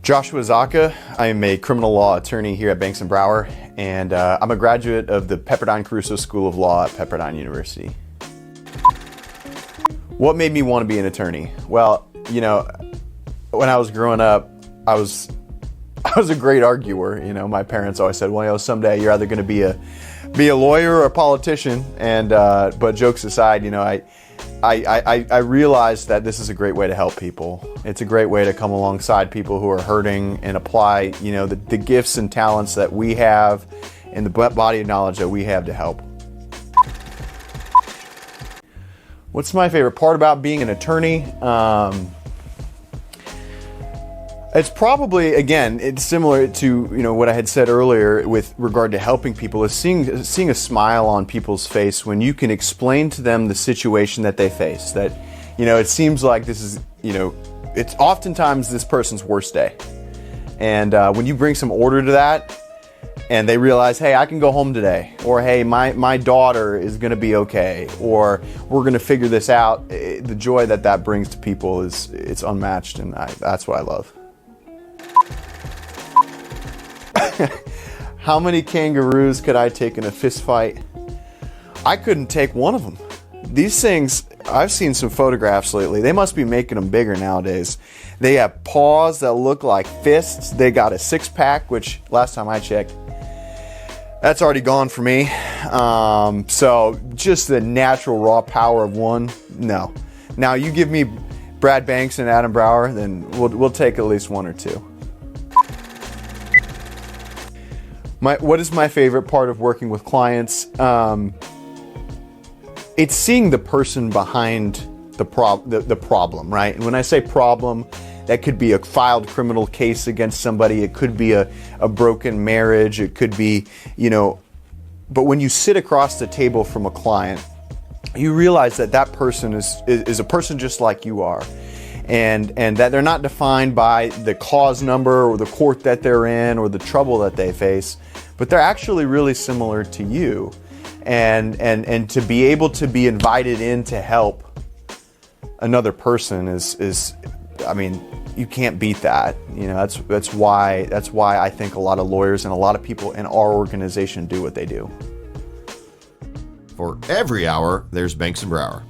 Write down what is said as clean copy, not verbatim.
Joshua Zaucha. I am a criminal law attorney here at Banks & Brower, and I'm a graduate of the Pepperdine Caruso School of Law at Pepperdine University. What made me want to be an attorney? Well, you know, when I was growing up, I was a great arguer. You know, my parents always said, well, you know, someday you're either going to be a lawyer or a politician. And but jokes aside, you know, I realized that this is a great way to help people. It's a great way to come alongside people who are hurting and apply, you know, the gifts and talents that we have and the body of knowledge that we have to help. What's my favorite part about being an attorney? It's probably, again, it's similar to, you know, what I had said earlier with regard to helping people, is seeing a smile on people's face when you can explain to them the situation that they face. That, you know, it seems like this is, you know, it's oftentimes this person's worst day. And when you bring some order to that, and they realize, hey, I can go home today, or hey, my daughter is going to be okay, or we're going to figure this out. The joy that brings to people it's unmatched, and that's what I love. How many kangaroos could I take in a fist fight? I couldn't take one of them. These things, I've seen some photographs lately. They must be making them bigger nowadays. They have paws that look like fists. They got a six-pack, which last time I checked, that's already gone for me. So just the natural raw power of one, no. Now you give me Brad Banks and Adam Brower, then we'll take at least one or two. What is my favorite part of working with clients? It's seeing the person behind the problem, right? And when I say problem, that could be a filed criminal case against somebody. It could be a broken marriage. It could be, you know, but when you sit across the table from a client, you realize that person is a person just like you are. And that they're not defined by the cause number or the court that they're in or the trouble that they face, but they're actually really similar to you. And to be able to be invited in to help another person is I mean, you can't beat that. You know, that's why I think a lot of lawyers and a lot of people in our organization do what they do. For every hour, there's Banks & Brower.